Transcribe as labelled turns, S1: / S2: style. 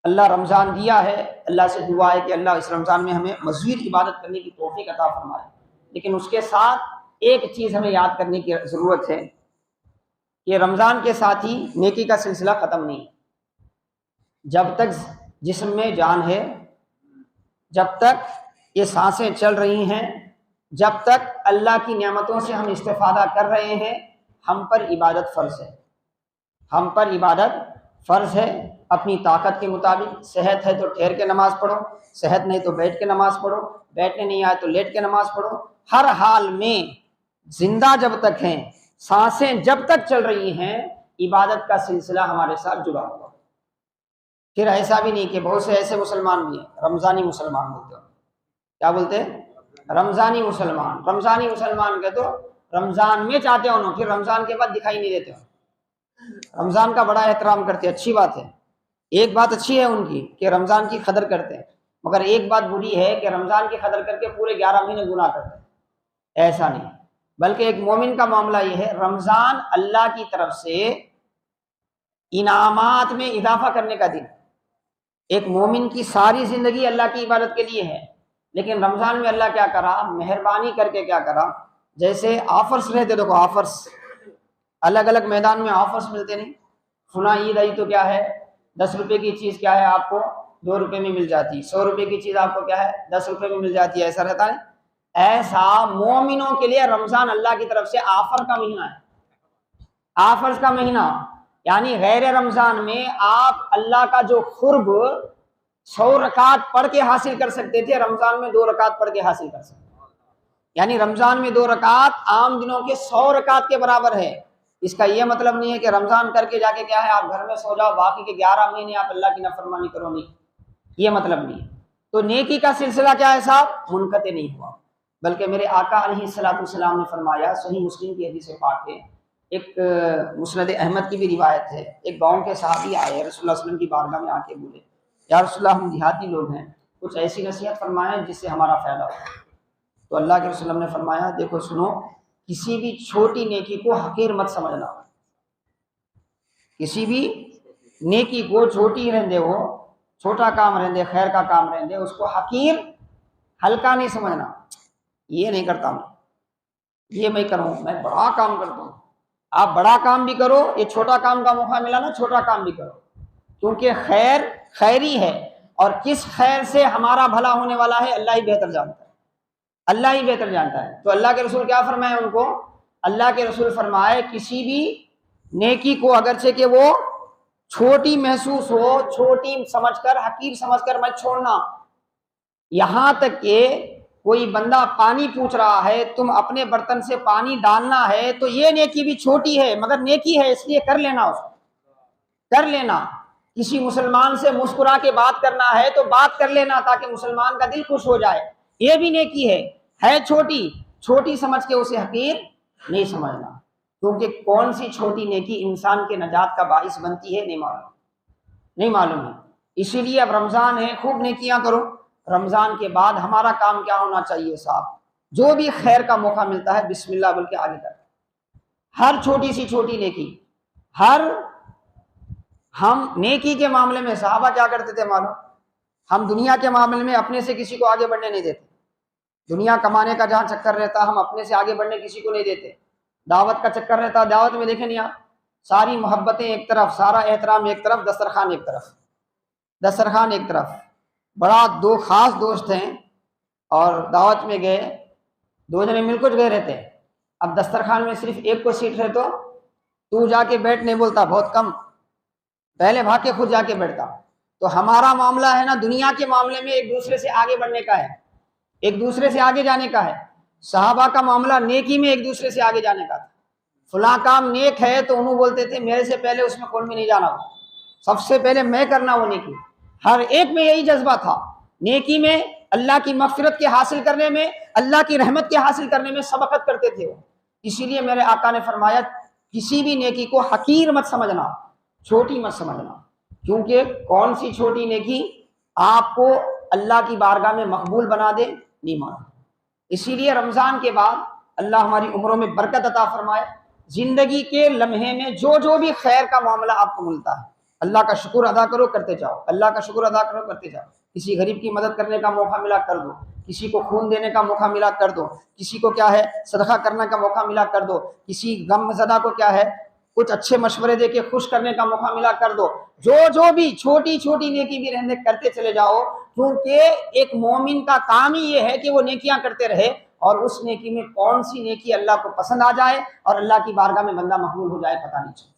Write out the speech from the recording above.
S1: اللہ رمضان دیا ہے، اللہ سے دعا ہے کہ اللہ اس رمضان میں ہمیں مزید عبادت کرنے کی توفیق عطا فرمائے، لیکن اس کے ساتھ ایک چیز ہمیں یاد کرنے کی ضرورت ہے کہ رمضان کے ساتھ ہی نیکی کا سلسلہ ختم نہیں ہے۔ جب تک جسم میں جان ہے، جب تک یہ سانسیں چل رہی ہیں، جب تک اللہ کی نعمتوں سے ہم استفادہ کر رہے ہیں، ہم پر عبادت فرض ہے، ہم پر عبادت فرض ہے۔ اپنی طاقت کے مطابق، صحت ہے تو ٹھہر کے نماز پڑھو، صحت نہیں تو بیٹھ کے نماز پڑھو، بیٹھنے نہیں آئے تو لیٹ کے نماز پڑھو۔ ہر حال میں زندہ جب تک ہیں، سانسیں جب تک چل رہی ہیں، عبادت کا سلسلہ ہمارے ساتھ جڑا ہوا۔ پھر ایسا بھی نہیں کہ بہت سے ایسے مسلمان بھی ہیں، رمضانی مسلمان بولتے ہیں، کیا بولتے ہیں؟ رمضانی مسلمان۔ رمضانی مسلمان کے تو رمضان میں چاہتے ہوں، پھر رمضان کے بعد دکھائی نہیں دیتے ہوں۔ رمضان کا بڑا احترام کرتے ہیں، اچھی بات ہے، ایک بات اچھی ہے ان کی کہ رمضان کی قدر کرتے ہیں، مگر ایک بات بری ہے کہ رمضان کی قدر کر کے پورے 11 مہینے گناہ کرتے ہیں۔ ایسا نہیں، بلکہ ایک مومن کا معاملہ یہ ہے، رمضان اللہ کی طرف سے انعامات میں اضافہ کرنے کا دن۔ ایک مومن کی ساری زندگی اللہ کی عبادت کے لیے ہے، لیکن رمضان میں اللہ کیا کرا، مہربانی کر کے کیا کرا، جیسے آفرز رہتے، دیکھو آفرز الگ الگ میدان میں آفرز ملتے نہیں، فلاں عید آئی تو کیا ہے 10 روپے کی چیز کیا ہے آپ کو 2 روپے میں مل جاتی، 100 روپے کی چیز آپ کو کیا ہے 10 روپے میں مل جاتی ہے، ایسا رہتا ہے۔ ایسا مومنوں کے لیے رمضان اللہ کی طرف سے آفر کا مہینہ ہے، آفرز کا مہینہ، یعنی غیر رمضان میں آپ اللہ کا جو قرب 100 رکعت پڑھ کے حاصل کر سکتے تھے، رمضان میں 2 رکعت پڑھ کے حاصل کر سکتے، یعنی رمضان میں 2 رکعت عام دنوں کے 100 رکعت کے برابر ہے۔ اس کا یہ مطلب نہیں ہے کہ رمضان کر کے جا کے کیا ہے آپ گھر میں سو جاؤ، باقی کے 11 مہینے آپ اللہ کی نافرمانی کرو، نہیں، یہ مطلب نہیں ہے۔ تو نیکی کا سلسلہ کیا ہے صاحب، منقطع نہیں ہوا، بلکہ میرے آقا علیہ الصلوۃ والسلام نے فرمایا، صحیح مسلم کی حدیث پاک ہے، ایک مسند احمد کی بھی روایت ہے، ایک گاؤں کے صحابی آئے رسول اللہ صلی اللہ علیہ وسلم کی بارگاہ میں آ کے بولے، یا رسول اللہ ہم دیہاتی لوگ ہیں، کچھ ایسی نصیحت فرمائیں جس سے ہمارا فائدہ ہو۔ تو اللہ کے رسول نے فرمایا، دیکھو سنو، کسی بھی چھوٹی نیکی کو حقیر مت سمجھنا، کسی بھی نیکی کو چھوٹی رہندے ہو، چھوٹا کام رہندے، خیر کا کام رہندے، اس کو حقیر ہلکا نہیں سمجھنا، یہ نہیں کرتا میں، یہ میں کروں، میں بڑا کام کرتا ہوں۔ آپ بڑا کام بھی کرو، یہ چھوٹا کام کا موقع ملا نا، چھوٹا کام بھی کرو، کیونکہ خیر خیری ہے، اور کس خیر سے ہمارا بھلا ہونے والا ہے اللہ ہی بہتر جانتا ہے، اللہ ہی بہتر جانتا ہے۔ تو اللہ کے رسول کیا فرمائے ان کو، اللہ کے رسول فرمائے کسی بھی نیکی کو اگرچہ کہ وہ چھوٹی محسوس ہو، چھوٹی سمجھ کر، حقیر سمجھ کر مت چھوڑنا، یہاں تک کہ کوئی بندہ پانی پوچھ رہا ہے، تم اپنے برتن سے پانی ڈالنا ہے تو یہ نیکی بھی چھوٹی ہے مگر نیکی ہے، اس لیے کر لینا، اس کو کر لینا۔ کسی مسلمان سے مسکرا کے بات کرنا ہے تو بات کر لینا تاکہ مسلمان کا دل خوش ہو جائے، یہ بھی نیکی ہے چھوٹی، چھوٹی سمجھ کے اسے حقیر نہیں سمجھنا، کیونکہ کون سی چھوٹی نیکی انسان کے نجات کا باعث بنتی ہے نہیں معلوم ہے۔ اسی لیے اب رمضان ہے، خوب نیکیاں کرو۔ رمضان کے بعد ہمارا کام کیا ہونا چاہیے صاحب، جو بھی خیر کا موقع ملتا ہے بسم اللہ بول کے آگے کر، ہر چھوٹی سی چھوٹی نیکی، ہم نیکی کے معاملے میں صحابہ کیا کرتے تھے معلوم، ہم دنیا کے معاملے میں اپنے سے کسی کو آگے بڑھنے نہیں دیتے، دنیا کمانے کا جہاں چکر رہتا ہم اپنے سے آگے بڑھنے کسی کو نہیں دیتے، دعوت کا چکر رہتا، دعوت میں دیکھیں نہیں آپ، ساری محبتیں ایک طرف، سارا احترام ایک طرف، دسترخوان ایک طرف۔ بڑا 2 خاص دوست ہیں اور دعوت میں گئے، 2 جنے مل کر گئے رہتے، اب دسترخوان میں صرف ایک کو سیٹ ہے تو جا کے بیٹھ نہیں بولتا، بہت کم، پہلے بھاگ کے خود جا کے بیٹھتا۔ تو ہمارا معاملہ ہے نا دنیا کے معاملے میں ایک دوسرے سے آگے بڑھنے کا ہے، ایک دوسرے سے آگے جانے کا ہے۔ صحابہ کا معاملہ نیکی میں ایک دوسرے سے آگے جانے کا تھا، فلاں کام نیک ہے تو انہوں بولتے تھے میرے سے پہلے اس میں کون بھی نہیں جانا ہو، سب سے پہلے میں کرنا وہ نیکی، ہر ایک میں یہی جذبہ تھا، نیکی میں اللہ کی مغفرت کے حاصل کرنے میں، اللہ کی رحمت کے حاصل کرنے میں سبقت کرتے تھے وہ۔ اسی لیے میرے آقا نے فرمایا کسی بھی نیکی کو حقیر مت سمجھنا، چھوٹی مت سمجھنا، کیونکہ کون سی چھوٹی نیکی آپ کو اللہ کی بارگاہ میں مقبول بنا دے نہیں معلوم۔ اسی لیے رمضان کے بعد اللہ ہماری عمروں میں برکت عطا فرمائے، زندگی کے لمحے میں جو بھی خیر کا معاملہ آپ کو ملتا ہے اللہ کا شکر ادا کرو کرتے جاؤ، اللہ کا شکر ادا کرو کرتے جاؤ. کسی غریب کی مدد کرنے کا موقع ملا کر دو، کسی کو خون دینے کا موقع ملا کر دو، کسی کو کیا ہے صدقہ کرنے کا موقع ملا کر دو، کسی غم زدہ کو کیا ہے کچھ اچھے مشورے دے کے خوش کرنے کا موقع ملا کر دو. جو بھی چھوٹی چھوٹی نیکی بھی رہنے کرتے چلے جاؤ، کیونکہ ایک مومن کا کام ہی یہ ہے کہ وہ نیکیاں کرتے رہے، اور اس نیکی میں کون سی نیکی اللہ کو پسند آ جائے اور اللہ کی بارگاہ میں بندہ مقبول ہو جائے پتہ نہیں چلتا.